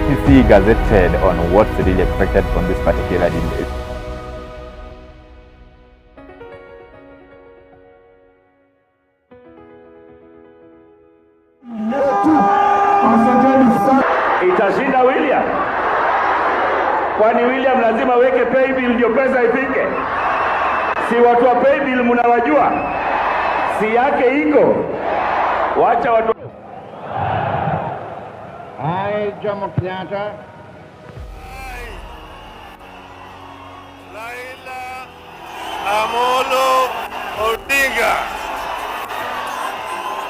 IEBC gazetted on what's really expected from this particular debate. Itashinda William. Kwani William lazima weke pay bill ndio pesa ifike? Si watu wa pay bill mnawajua? Si yake iko. Wacha watu. I, Jomo Kenyatta. Raila Amolo Odinga,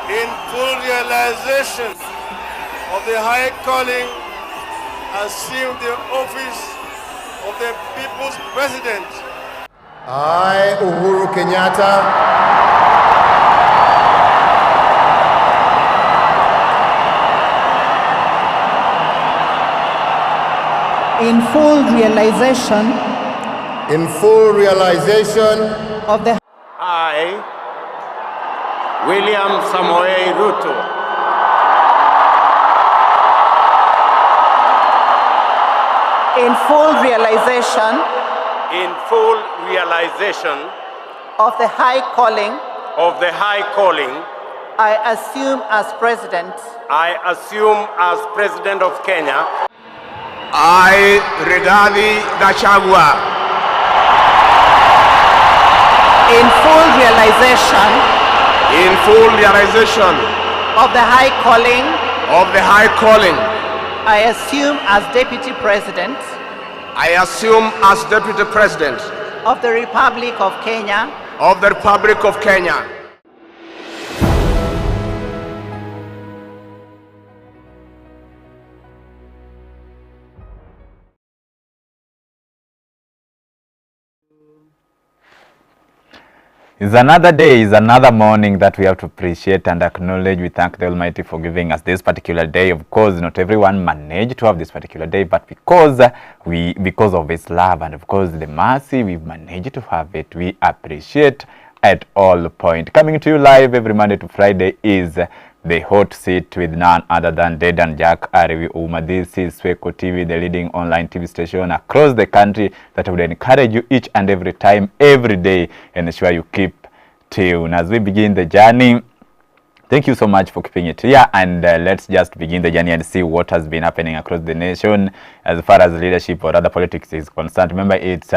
in full realization of the high calling, assumed the office of the people's president. I, Uhuru Kenyatta. In full realization. In full realization. Of the. I, William Samoei Ruto. In full realization. In full realization. Of the high calling. Of the high calling. I assume as president. I assume as president of Kenya. I, Rigathi Gachagua. In full realization. In full realization. Of the high calling. Of the high calling. I assume as deputy president. I assume as deputy president. Of the Republic of Kenya. Of the Republic of Kenya. It's another day, it's another morning that we have to appreciate and acknowledge. We thank the Almighty for giving us this particular day. Of course, not everyone managed to have this particular day, but because of His love and of course the mercy, we've managed to have it. We appreciate at all point. Coming to you live every Monday to Friday is the hot seat with none other than Dedan Jack Arevi Uma. This is Swechotv, the leading online TV station across the country that would encourage you each and every time, every day, and ensure you keep tuned. As we begin the journey, thank you so much for keeping it here, and let's just begin the journey and see what has been happening across the nation as far as leadership or other politics is concerned. Remember, it's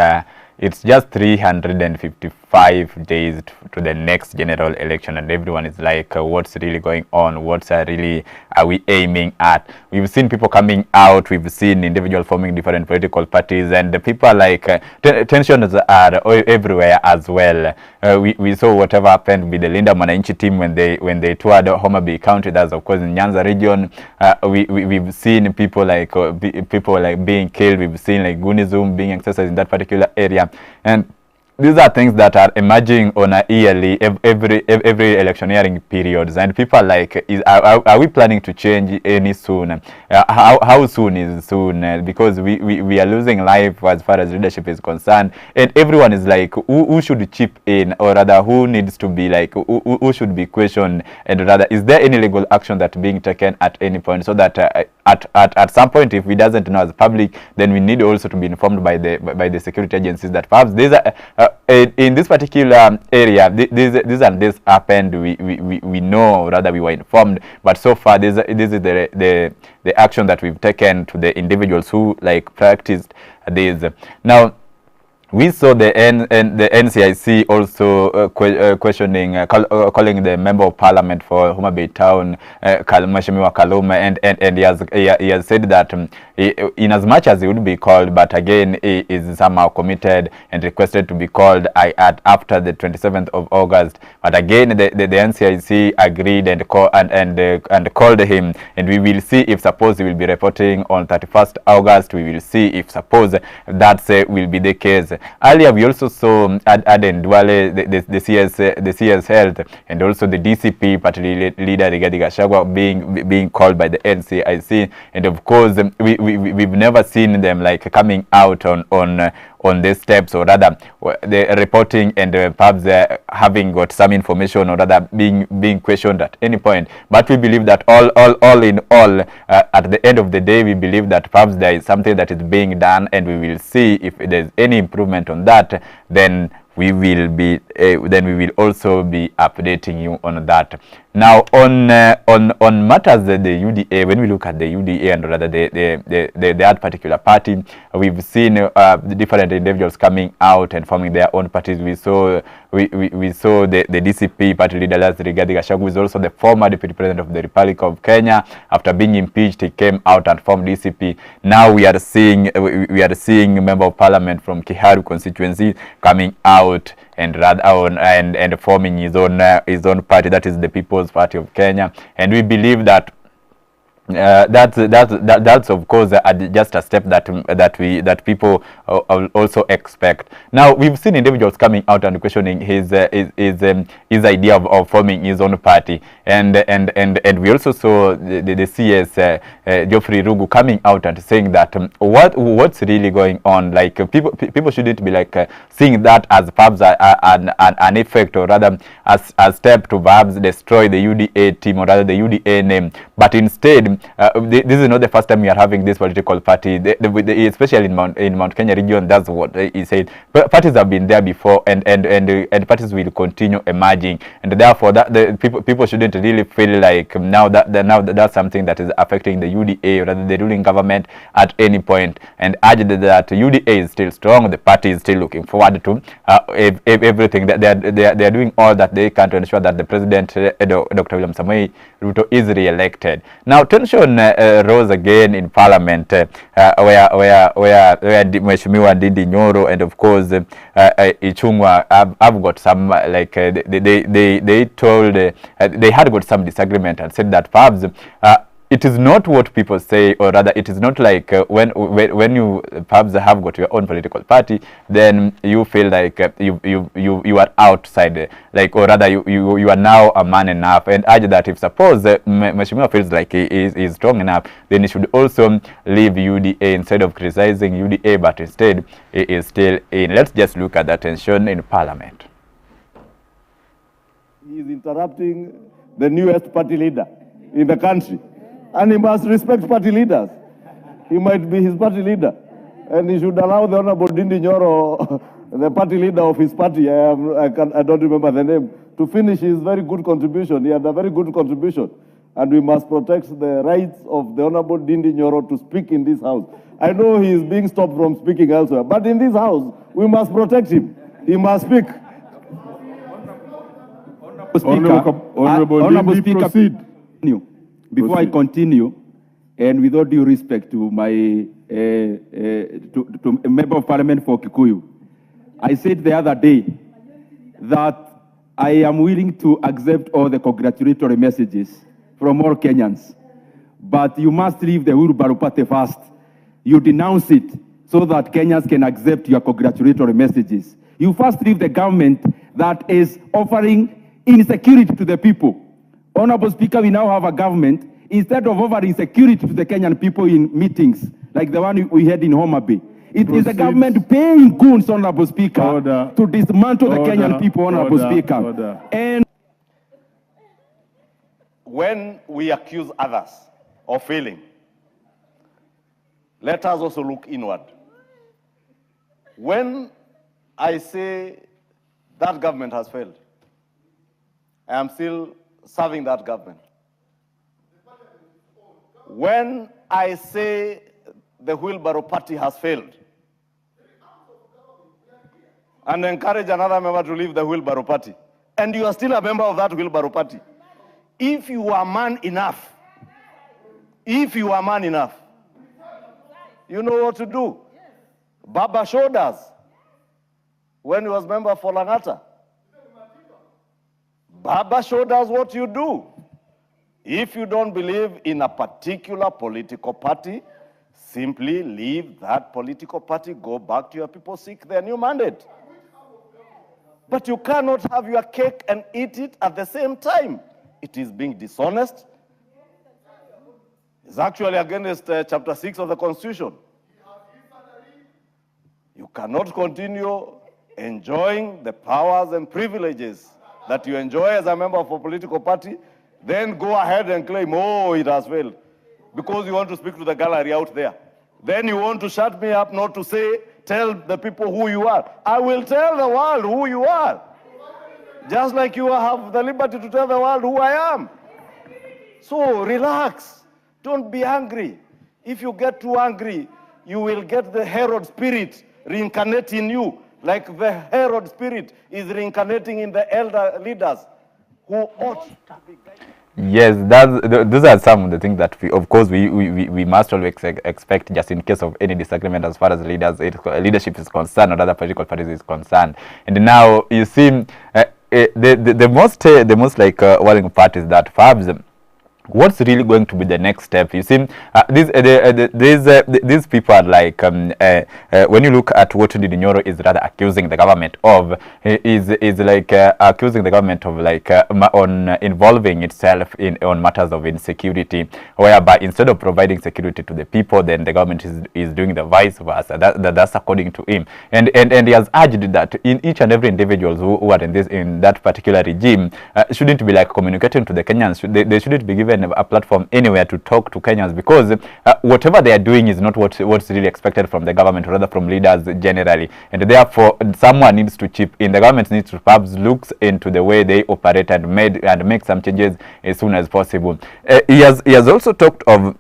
just 355 days to the next general election, and everyone is like, what's really going on? What's really are we aiming at? We've seen people coming out, we've seen individuals forming different political parties, and the people are like, tensions are everywhere as well. We saw whatever happened with the Linda Mwananchi team when they toured Homa Bay County. That's of course in Nyanza region. We've seen people like being killed. We've seen like Gunizum being exercised in that particular area. And these are things that are emerging on a yearly, every electioneering periods, and people are like, are we planning to change any soon? How soon is soon? Because we are losing life as far as leadership is concerned, and everyone is like, who should chip in, or rather who needs to be like, who should be questioned, and rather is there any legal action that being taken at any point, so that at some point, if we doesn't know as public, then we need also to be informed by the security agencies that perhaps these are in this particular area, this and this happened. We know, rather we were informed, but so far this is the action that we've taken to the individuals who like practiced this. Now, we saw the NCIC also questioning, calling the member of parliament for Homa Bay Town, Mheshimiwa Kaluma, and he has said that in as much as he would be called, but again he is somehow committed and requested to be called after the 27th of August. But again, the NCIC agreed and called him, and we will see if suppose he will be reporting on 31st August. We will see if suppose that will be the case. Earlier, we also saw Aden Duale, the CS Health, and also the DCP party leader Rigathi Gachagua being called by the NCIC, and of course we've never seen them like coming out on on these steps, or rather the reporting and perhaps having got some information, or rather being questioned at any point. But we believe that all in all, at the end of the day, we believe that perhaps there is something that is being done, and we will see if there's any improvement on that. Then we will be also be updating you on that. Now on matters the UDA, when we look at the UDA and rather that particular party, we've seen the different individuals coming out and forming their own parties. We saw the DCP party leader Rigathi Gachagua, who is also the former deputy president of the Republic of Kenya. After being impeached, he came out and formed DCP. Now we are seeing a member of parliament from Kiharu constituency coming out and forming his own party, that is the People's Party of Kenya. And we believe that that's of course just a step that people also expect. Now we've seen individuals coming out and questioning his idea of forming his own party, and we also saw the CS Geoffrey Rugu coming out and saying that what's really going on. Like people shouldn't be like seeing that as perhaps an effect, or rather as a step to perhaps destroy the UDA team, or rather the UDA name, but instead this is not the first time we are having this political party, especially in Mount Kenya region. That's what he said. But parties have been there before, and parties will continue emerging, and therefore that people shouldn't really feel like now that's something that is affecting the UDA or rather the ruling government at any point, and urged that UDA is still strong, the party is still looking forward to everything, that they are doing all that they can to ensure that the president Dr. William Samoei Ruto is re-elected. Now tension rose again in parliament, where Mheshimiwa Ndindi Nyoro and of course Ichung'wa have got some they told they had got some disagreement and said that perhaps it is not what people say, or rather it is not like when you perhaps have got your own political party, then you feel like you are outside, like, or rather you are now a man enough, and urge that if suppose Mheshimiwa feels like he is strong enough, then he should also leave UDA instead of criticizing UDA, but instead he is still in. Let's just look at the tension in parliament. He is interrupting the newest party leader in the country. And he must respect party leaders. He might be his party leader. And he should allow the Honorable Ndindi Nyoro, the party leader of his party, I don't remember the name, to finish his very good contribution. He had a very good contribution. And we must protect the rights of the Honorable Ndindi Nyoro to speak in this house. I know he is being stopped from speaking elsewhere, but in this house, we must protect him. He must speak. Honorable Speaker, proceed. Before I continue, and with all due respect to my to a member of parliament for Kikuyu, I said the other day that I am willing to accept all the congratulatory messages from all Kenyans, but you must leave the Uhuru Party first. You denounce it so that Kenyans can accept your congratulatory messages. You first leave the government that is offering insecurity to the people. Honorable Speaker, we now have a government, instead of offering security to the Kenyan people in meetings, like the one we had in Homa Bay, it is a government paying goons, Honorable Speaker, to dismantle the Kenyan people, Honorable Speaker. And when we accuse others of failing, let us also look inward. When I say that government has failed, I am still serving that government. When I say the wheelbarrow party has failed, and encourage another member to leave the wheelbarrow party, and you are still a member of that wheelbarrow party, if you are man enough, you know what to do. Baba showed us when he was member for Langata. Baba showed us what you do. If you don't believe in a particular political party, simply leave that political party, go back to your people, seek their new mandate. But you cannot have your cake and eat it at the same time. It is being dishonest. It's actually against chapter 6 of the Constitution. You cannot continue enjoying the powers and privileges that you enjoy as a member of a political party, then go ahead and claim, oh, it has failed, because you want to speak to the gallery out there. Then you want to shut me up, not to say, tell the people who you are. I will tell the world who you are. Just like you have the liberty to tell the world who I am. So relax. Don't be angry. If you get too angry, you will get the Herod spirit reincarnate in you, like the Herod spirit is reincarnating in the elder leaders who ought to be guided. Yes, those are some of the things that we must always expect, just in case of any disagreement as far as leadership is concerned or other political parties is concerned. And now you see the most worrying part is that perhaps what's really going to be the next step? You see, these people are like, when you look at what Dedan is rather accusing the government of, is like accusing the government of on involving itself on matters of insecurity, whereby instead of providing security to the people, then the government is doing the vice versa. That's according to him, and he has urged that in each and every individuals who are in that particular regime shouldn't be like communicating to the Kenyans. They shouldn't be given a platform anywhere to talk to Kenyans, because whatever they are doing is not what's really expected from the government, rather from leaders generally, and therefore someone needs to chip in. The government needs to perhaps look into the way they operate and make some changes as soon as possible. He has also talked of,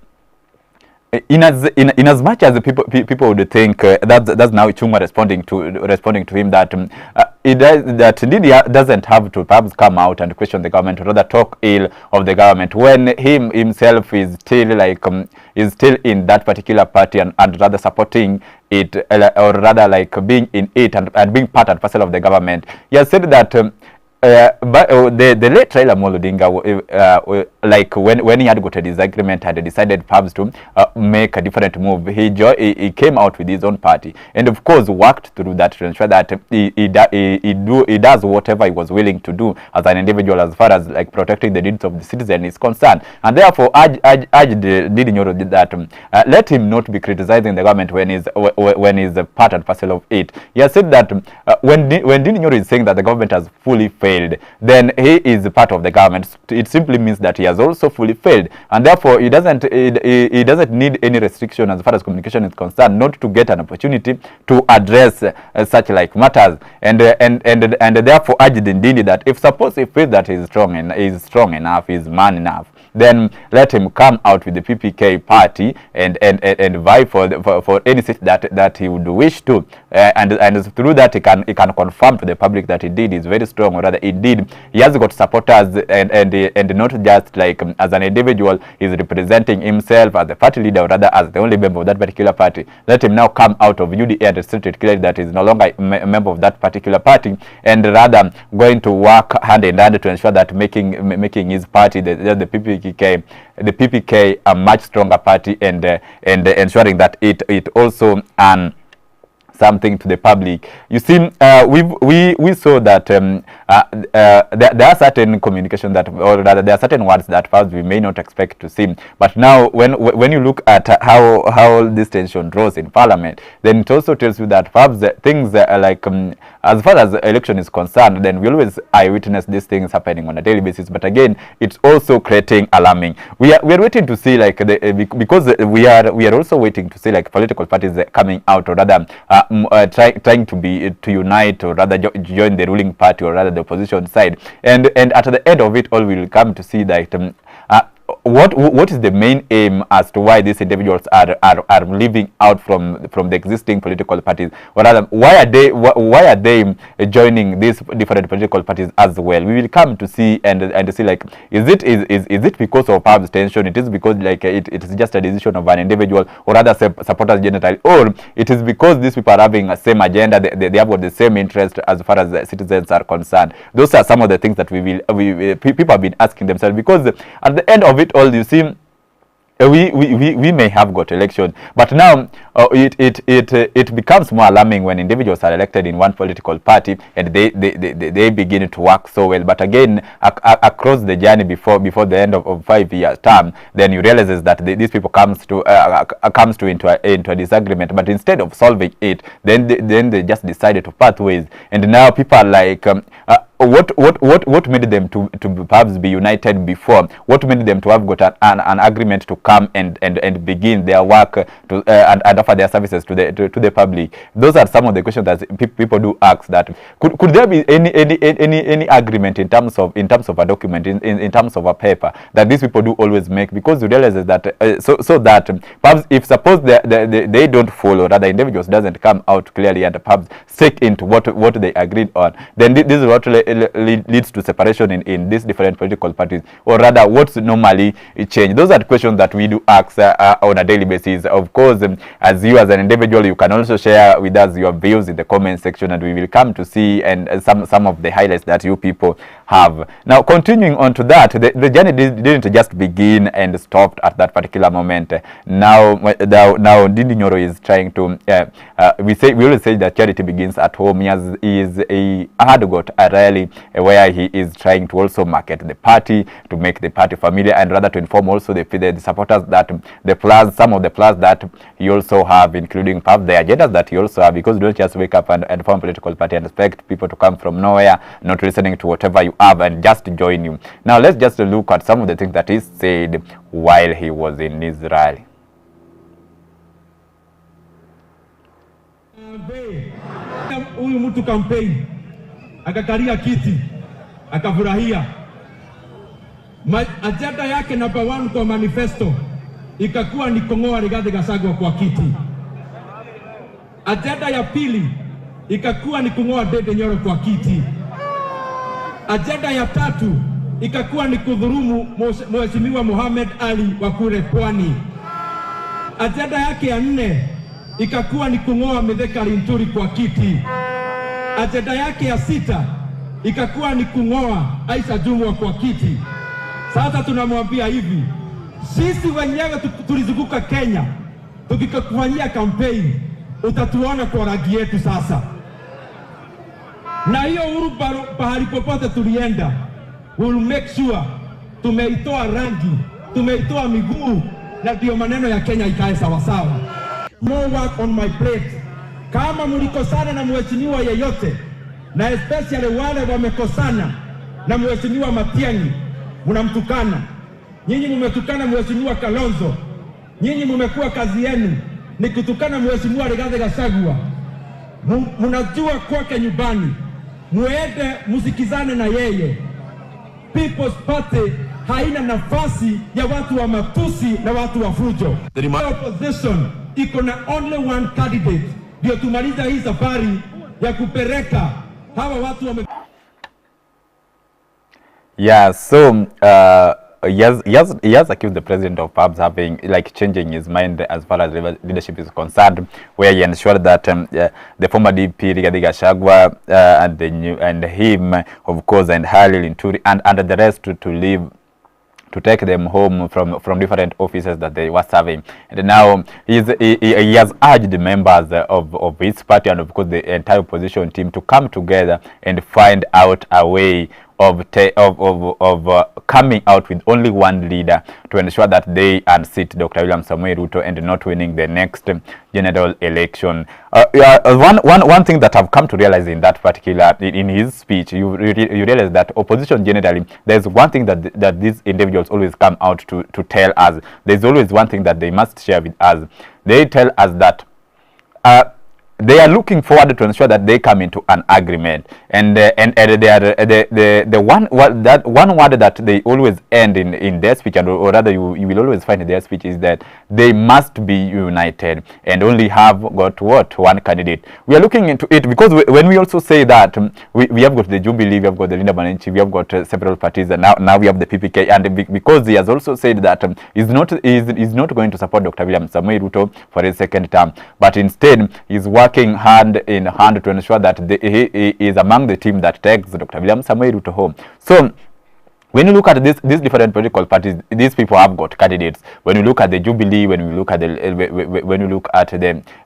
in as much as the people would think that's now Chuma responding to him, that indeed he doesn't have to perhaps come out and question the government, or rather talk ill of the government, when himself is still in that particular party and rather supporting it, or rather being in it and being part and parcel of the government. He has said that but the late Raila Amolo Odinga, when he had got a disagreement, had decided perhaps to make a different move, he came out with his own party, and of course worked through that to ensure that he does whatever he was willing to do as an individual, as far as protecting the needs of the citizen is concerned. And therefore urged Dedan that let him not be criticizing the government when he's a part and parcel of it. He has said that when Dedan is saying that the government has fully failed, then he is part of the government. It simply means that he has also fully failed, and therefore he doesn't need any restriction as far as communication is concerned, not to get an opportunity to address such matters, and therefore urged indeed that if suppose he feels that he is strong enough, is man enough, then let him come out with the PPK party and vie for any seat that he would wish to, and through that he can confirm to the public that indeed is very strong, or rather indeed he has got supporters, and not just as an individual is representing himself as the party leader, or rather as the only member of that particular party. Let him now come out of UDA and state it clearly that he is no longer a member of that particular party, and rather going to work hand in hand to ensure that making his party the PPK a much stronger party, and ensuring that it also something to the public. You see, we saw that there are certain communication that, or rather there are certain words that perhaps we may not expect to see. But now, when you look at how this tension draws in Parliament, then it also tells you that perhaps things as far as election is concerned, then we always eyewitness these things happening on a daily basis. But again, it's also creating alarming. We are waiting to see because we are also waiting to see political parties coming out, or rather trying to unite, or rather join the ruling party, or rather the opposition side, and at the end of it all, we will come to see that what is the main aim as to why these individuals are living out from the existing political parties, or rather why are they joining these different political parties as well? We will come to see and see is it because of perhaps tension? It is because it is just a decision of an individual, or rather supporters generally, or it is because these people are having a same agenda, they have got the same interest as far as citizens are concerned. Those are some of the things that people have been asking themselves, because at the end of it all, you see, we may have got election, but now it becomes more alarming when individuals are elected in one political party and they begin to work so well, but again across the journey before the end of 5 years term, then you realize that these people comes to into a disagreement, but instead of solving it, then they just decided to part ways, and now people are like, what made them to perhaps be united before? What made them to have got an agreement to come and begin their work to and offer their services to the public? Those are some of the questions that people do ask. That could there be any agreement in terms of a document, in terms of a paper, that these people do always make? Because you realize that so that perhaps if suppose they don't follow, rather individuals doesn't come out clearly and perhaps stick into what they agreed on, then this is what leads to separation in these different political parties, or rather what's normally change? Those are the questions that we do ask on a daily basis. Of course, as you as an individual, you can also share with us your views in the comment section, and we will come to see and some of the highlights that you people have. Now, continuing on to that, the journey didn't just begin and stopped at that particular moment. Now Ndindi Nyoro is trying to we always say that charity begins at home. He had got a rally where he is trying to also market the party, to make the party familiar, and rather to inform also the supporters that some of the plans that he also have, including perhaps the agendas that he also have, because you don't just wake up and form a political party and expect people to come from nowhere, not listening to whatever you have and just join you. Now let's just look at some of the things that he said while he was in his rally. Huyu mtu campaign akakalia kiti akafurahia, ajenda yake number 1 kwa manifesto ikakuwa ni kung'oa Rigathi Gachagua kwa kiti. Ajenda ya pili ikakuwa ni kung'oa Ndindi Nyoro kwa kiti. Ajenda ya tatu ikakuwa ni kudhurumu Mheshimiwa Mohamed Ali wa kule Pwani. Ajenda yake ya 4 ikakuwa ni kung'oa Mithika Linturi kwa kiti. Ajenda yake ya 6 ikakuwa ni kung'oa Aisha Jumwa kwa kiti. Sasa tunamwambia hivi, sisi wenyewe tulizunguka Kenya tukikufanyia campaign, utatuona kwa rangi yetu sasa. Na hiyo Uhuru pahali popote tulienda, we'll make sure tumeitoa rangi, tumeitoa miguu, na ndio maneno ya Kenya ikae sawa sawa. More work on my plate. Kama mlikosana na mheshimiwa yeyote, na especially wale wamekosana na mheshimiwa Matiang'i, mnamtukana. Nyinyi mmetukana mheshimiwa Kalonzo. Nyinyi mmekuwa kazi yenu ni kutukana mheshimiwa Rigathi Gachagua. Mnajua kwake nyumbani, muende musikizane na yeye. People's Party haina nafasi ya watu wa matusi na watu wa fujo. The opposition iko na only one candidate. Ndio tumaliza hii safari ya kupeleka hawa watu wame... Yeah, so he has accused the president of perhaps having, like, changing his mind as far as leadership is concerned, where he ensured that the former DP Rigathi Gachagua and him, of course, and Harry Linturi and the rest to leave, to take them home from different offices that they were serving. And now he has urged the members of his party and of course the entire opposition team to come together and find out a way of coming out with only one leader to ensure that they unseat Dr. William Samoei Ruto and not winning the next general election. One thing that I've come to realize in that particular, in his speech, you realize that opposition generally, there's one thing that these individuals always come out to tell us. There's always one thing that they must share with us. They tell us that they are looking forward to ensure that they come into an agreement, and they are the one word that they always end in their speech, or rather you will always find in their speech, is that they must be united and only have got one candidate. We are looking into it because when we also say that we have got the Jubilee, we have got the Linda Mwananchi, we have got several parties, and now we have the PPK, and because he has also said that he's not going to support Dr. William Samoei Ruto for his second term, but instead he's working hand in hand to ensure that he is among the team that takes Dr. William Samoei Ruto home. So when you look at these different political parties, these people have got candidates. When you look at the Jubilee, when you look at the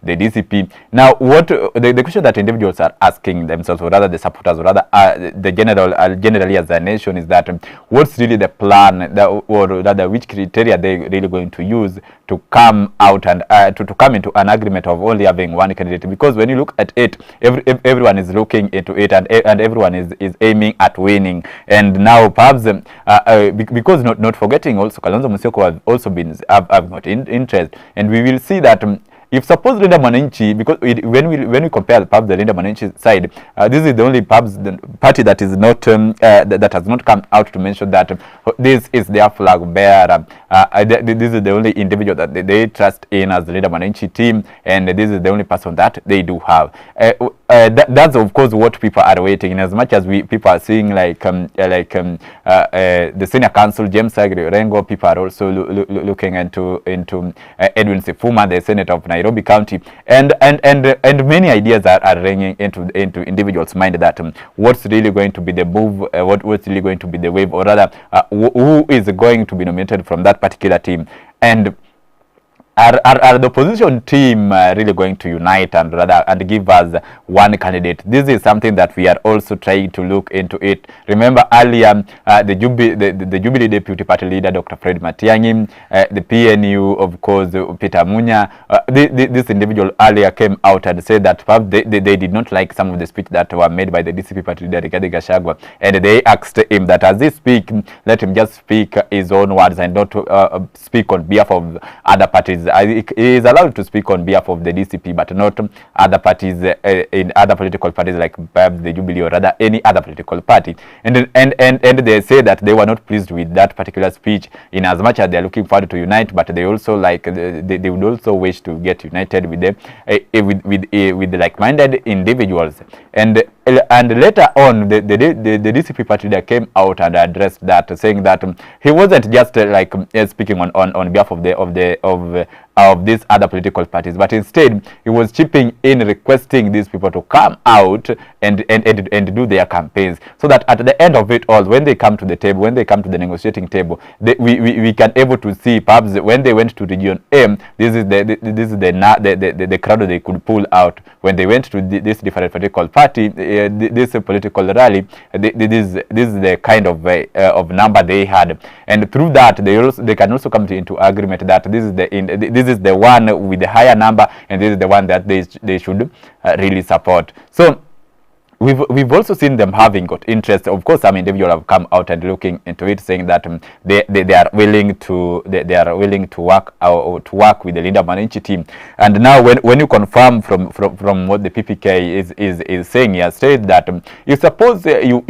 DCP, now what the question that individuals are asking themselves, or rather the supporters, or rather the generally as a nation, is that what's really the plan, or rather which criteria they really going to use to come out and to come into an agreement of only having one candidate? Because when you look at it, everyone is looking into it, and everyone is aiming at winning. And now perhaps because not forgetting also, Kalonzo Musyoka have also been have got interest, and we will see that if suppose Linda Mwananchi, because when we compare perhaps the Linda Mwananchi side, this is the only perhaps the party that is not that has not come out to mention that this is their flag bearer. This is the only individual that they trust in as the Linda Mwananchi team, and this is the only person that they do have. That's of course what people are waiting. In as much as people are seeing like the senior council James Agri Rengo, people are also looking into Edwin Sifuma, the senator of Nairobi County, and many ideas are ringing into individuals' mind that what's really going to be the move, what's really going to be the wave, or rather who is going to be nominated from that particular team, and are the opposition team really going to unite and give us one candidate? This is something that we are also trying to look into it. Remember earlier, the Jubilee Deputy Party Leader Dr. Fred Matiang'i, the PNU, of course, Peter Munya, this individual earlier came out and said that perhaps they did not like some of the speech that were made by the DCP Party Leader Rigathi Gachagua, and they asked him that as he speak, let him just speak his own words and not speak on behalf of other parties. He is allowed to speak on behalf of the DCP, but not other parties in other political parties like the Jubilee or rather any other political party. And they say that they were not pleased with that particular speech, in as much as they are looking forward to unite, but they also they would also wish to get united with them with like-minded individuals. And later on, the DCP party leader came out and addressed that, saying that he wasn't just speaking on behalf of these other political parties, but instead he was chipping in, requesting these people to come out and do their campaigns, so that at the end of it all, when they come to the table, when they come to the negotiating table, we can able to see perhaps when they went to region M, this is the crowd they could pull out. When they went to this different political party, this political rally, this is the kind of number they had, and through that they can also come into agreement that this is the one with the higher number, and this is the one that they should really support. So we've also seen them having got interest. Of course, some individuals have come out and looking into it, saying that they are willing to work with the Linda Mwananchi team. And now when you confirm from what the PPK is saying, he has said that you suppose you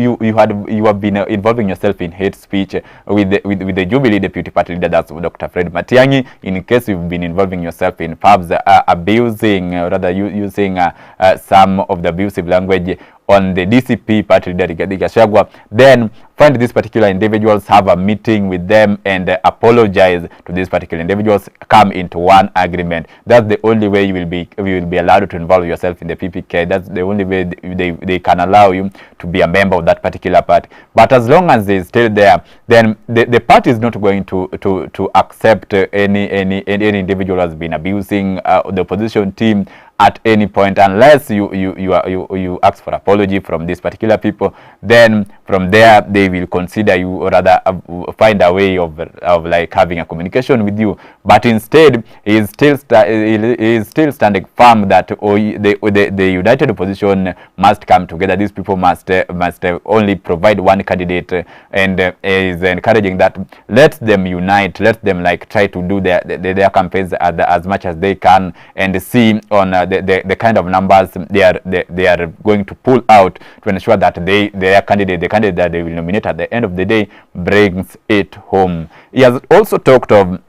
have been involving yourself in hate speech with the Jubilee Deputy Party Leader, that's Dr. Fred Matiang'i. In case you've been involving yourself in perhaps abusing, rather using some of the abusive language on the DCP party leader Rigathi Gachagua, then find these particular individuals, have a meeting with them, and apologize to these particular individuals, come into one agreement. That's the only way you will be allowed to involve yourself in the PPK. That's the only way they can allow you to be a member of that particular party. But as long as they're still there, then the party is not going to accept any individual who has been abusing the opposition team at any point, unless you ask for apology from these particular people. Then from there they will consider you, or rather find a way of like having a communication with you. But instead he is still standing firm that the united opposition must come together. These people must only provide one candidate, and is encouraging that let them unite, let them try to do their campaigns as much as they can, and see on the kind of numbers they are going to pull out to ensure that the candidate that they will nominate at the end of the day brings it home. He has also talked of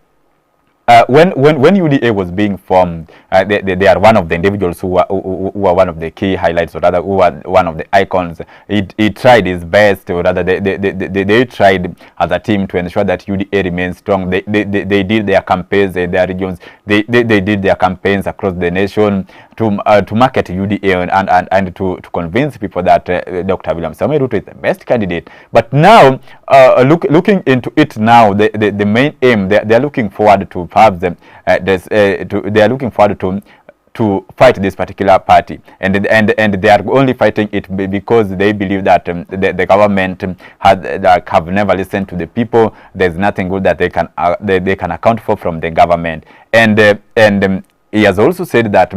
when UDA was being formed, they are one of the individuals who are one of the key highlights, or rather who are one of the icons. It tried its best, or rather they tried as a team to ensure that UDA remains strong. They did their campaigns in their regions. They did their campaigns across the nation to market UDA and to convince people that Dr. William Samoei Ruto is the best candidate. But now, looking into it now, the main aim, they are looking forward to perhaps they are looking forward to fight this particular party, and they are only fighting it because they believe that the government have never listened to the people. There's nothing good that they can account for from the government, and he has also said that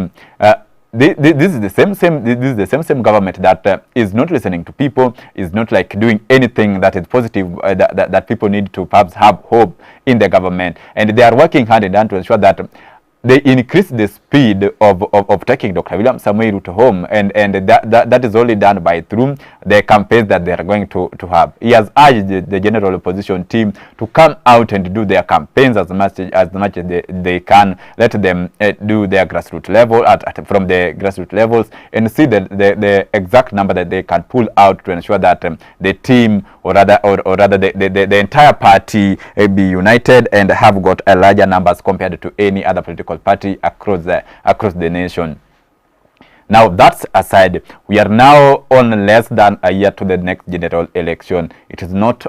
this is the same government that is not listening to people, is not like doing anything that is positive, that people need to perhaps have hope in the government, and they are working hard and hard to ensure that they increase the speed of taking Dr. William Samoei Ruto home, and that is only done by through the campaigns that they are going to have. He has urged the general opposition team to come out and do their campaigns as much as they can. Let them do their grassroots level from the grassroots levels, and see the exact number that they can pull out to ensure that the team, or rather the entire party be united and have got a larger numbers compared to any other political party across the nation. Now, that's aside, we are now on less than a year to the next general election. It is not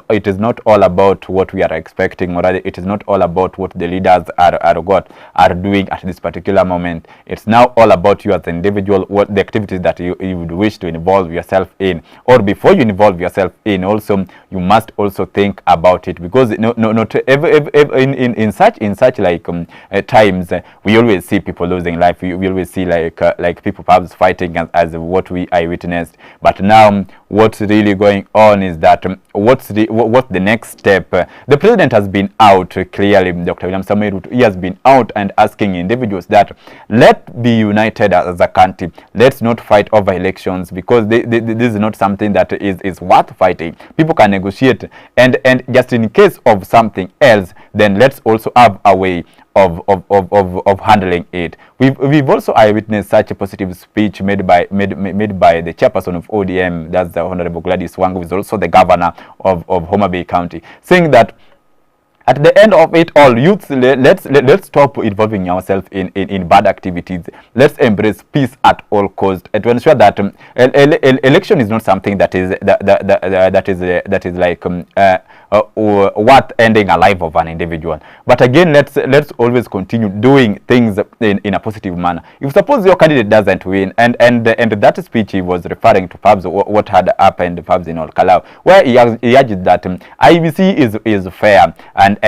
all about what we are expecting, or rather, it is not all about what the leaders are doing at this particular moment. It's now all about you as an individual, what the activities that you would wish to involve yourself in. Or before you involve yourself in, also you must also think about it, because in such like times, we always see people losing life. We always see like people perhaps fighting as what we eyewitnessed. But now what's really going on is that what's the next step? The president has been out clearly, Dr. William Samoei Ruto, he has been out and asking individuals that let's be united as a country. Let's not fight over elections, because this is not something that is worth fighting. People can negotiate, and just in case of something else, then let's also have a way of handling it. We've also eyewitnessed such a positive speech made by the chairperson of ODM, that's the Honorable Gladys Wang, who is also the governor of Homa Bay County, saying that at the end of it all, youths, let's stop involving ourselves in bad activities. Let's embrace peace at all costs, and to ensure that election is not something that is like worth ending a life of an individual. But again, let's always continue doing things in a positive manner. If suppose your candidate doesn't win, and that speech he was referring to perhaps what had happened perhaps in Olkalau, where he urged that IBC is fair, and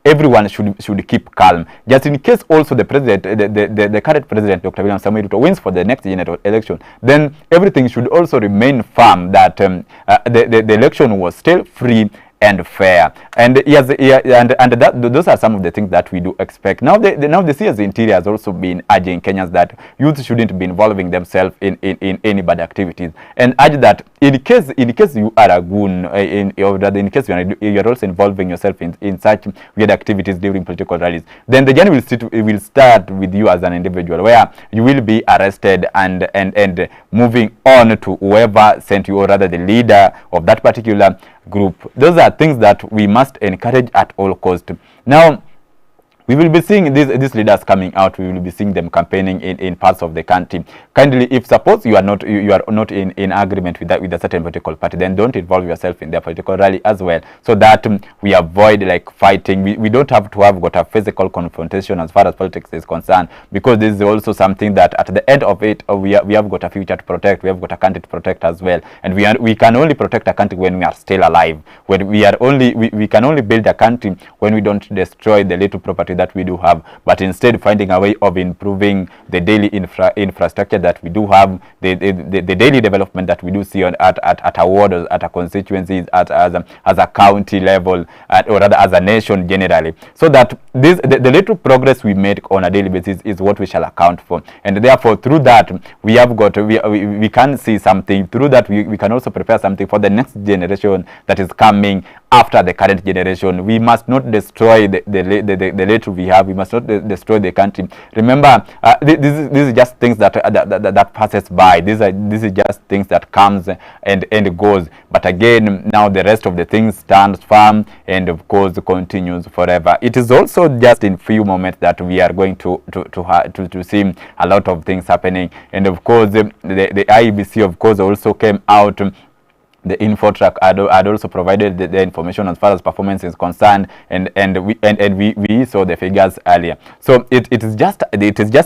everyone should keep calm, just in case also the president, the current president, Dr. William Samoei Ruto, wins for the next general election. Then everything should also remain firm, that the election was still free and fair, and those are some of the things that we do expect. Now the CS Interior has also been urging Kenyans that youth shouldn't be involving themselves in any bad activities, and urge that in case you are a goon, in case you are also involving yourself in such weird activities during political rallies, then the journey will start with you as an individual, where you will be arrested and moving on to whoever sent you, or rather the leader of that particular group. Those are things that we must encourage at all costs. Now, we will be seeing these leaders coming out. We will be seeing them campaigning in parts of the country. Kindly, if suppose you are not in agreement with a certain political party, then don't involve yourself in their political rally as well, so that we avoid like fighting. We don't have to have got a physical confrontation as far as politics is concerned, because this is also something that at the end of it, we have got a future to protect. We have got a country to protect as well, and we can only protect a country when we are still alive. When we can only build a country when we don't destroy the little property that we do have, but instead finding a way of improving the daily infrastructure that we do have, the daily development that we do see at a ward, at a constituency, as a county level, or rather as a nation generally, so that the little progress we make on a daily basis is what we shall account for. And therefore, through that, we can see something. Through that, we can also prepare something for the next generation that is coming after the current generation. We must not destroy the little we have. We must not destroy the country. Remember, this is just things that passes by. This is just things that comes and goes. But again, now the rest of the things stands firm and of course continues forever. It is also just in few moments that we are going to see a lot of things happening. And of course, the IEBC of course also came out. The info track had also provided the information as far as performance is concerned, and we saw the figures earlier. So it is just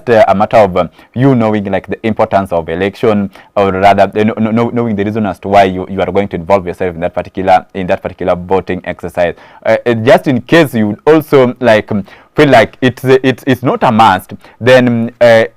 a matter of you knowing like the importance of election, or rather knowing the reason as to why you are going to involve yourself in that particular voting exercise. Just in case you also like feel like it's not a must, then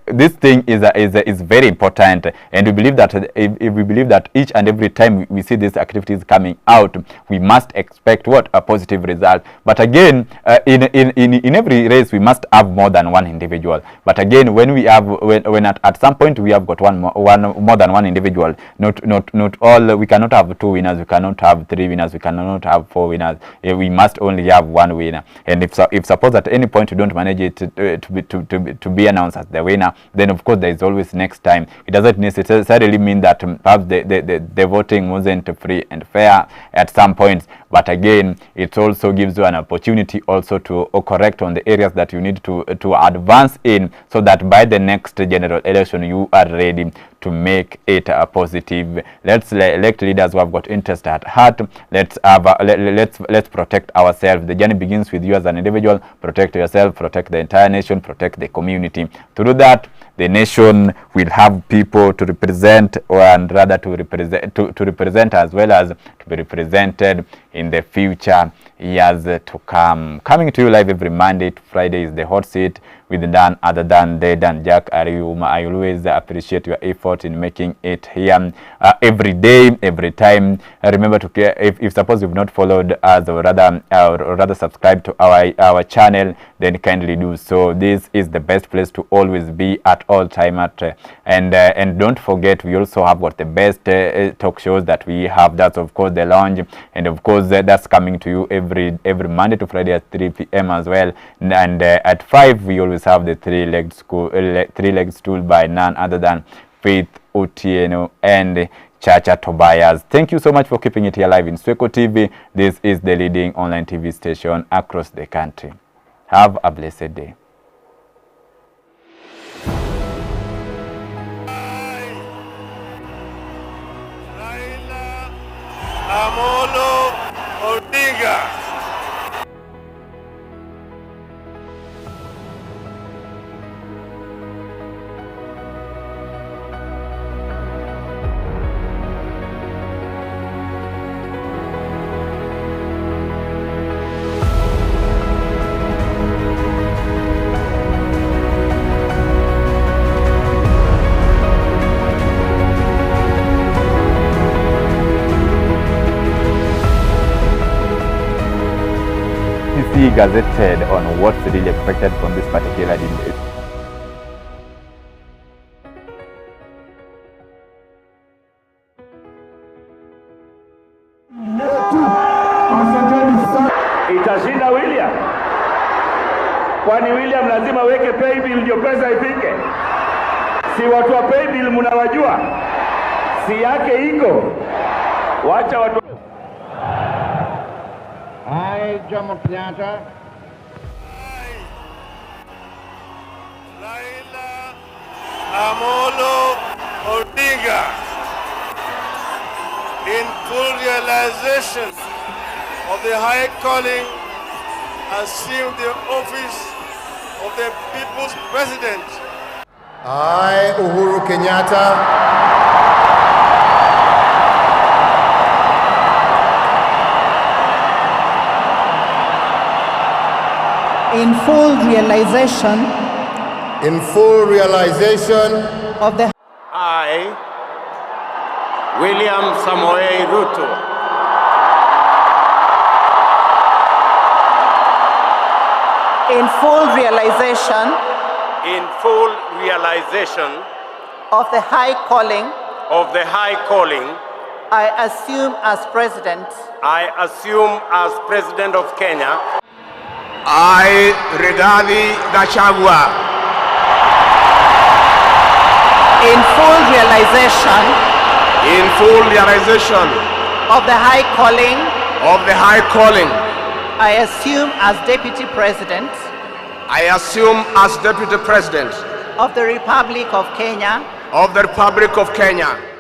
this thing is very important, and we believe that if we believe that each and every time we see these activities coming out, we must expect what a positive result. But again, in every race we must have more than one individual. But again, when we have when at some point we have got more than one individual, not all, we cannot have 2 winners, we cannot have 3 winners, we cannot have 4 winners. We must only have 1 winner. And if suppose at any point you don't manage it to be announced as the winner, then of course there is always next time. It doesn't necessarily mean that perhaps the voting wasn't free and fair at some points, but again, it also gives you an opportunity also to correct on the areas that you need to advance in, so that by the next general election you are ready to make it a positive. Let's elect leaders who have got interest at heart. Let's protect ourselves. The journey begins with you as an individual. Protect yourself, protect the entire nation, protect the community. Through that, the nation will have people to represent, and rather to represent as well as to be represented in the future years to come. Coming to you live every Monday to Friday is the hot seat with none other than Dedan Jack Ariuma. I always appreciate your effort in making it here every day, every time. Remember to care if suppose you've not followed us, or rather subscribe to our channel, then kindly do so. This is the best place to always be at all time and don't forget, we also have got the best talk shows that we have. That's of course the lounge, and of course that's coming to you every Monday to Friday at 3 p.m. as well. And at 5 we always have the three-legged stool by none other than Faith Otieno and Chacha Tobias. Thank you so much for keeping it here live in Swechotv. This is the leading online TV station across the country. Have a blessed day. Amolo Odinga. Gazetted on what's really expected from this particular debate. Itashinda William? Kwani William lazima weke pay bill ndio pesa ifike? Si watu wa pay bill mnawajua? Si yake iko? Wacha watu. I, Jomo Kenyatta, Raila Amolo Odinga, in full realization of the high calling, assume the office of the people's president. I, Uhuru Kenyatta, in full realization of the I, William Samoei Ruto, in full realization of the high calling I assume as President of Kenya. I, Rigathi Gachagua, in full realization of the high calling I assume as Deputy President of the Republic of Kenya.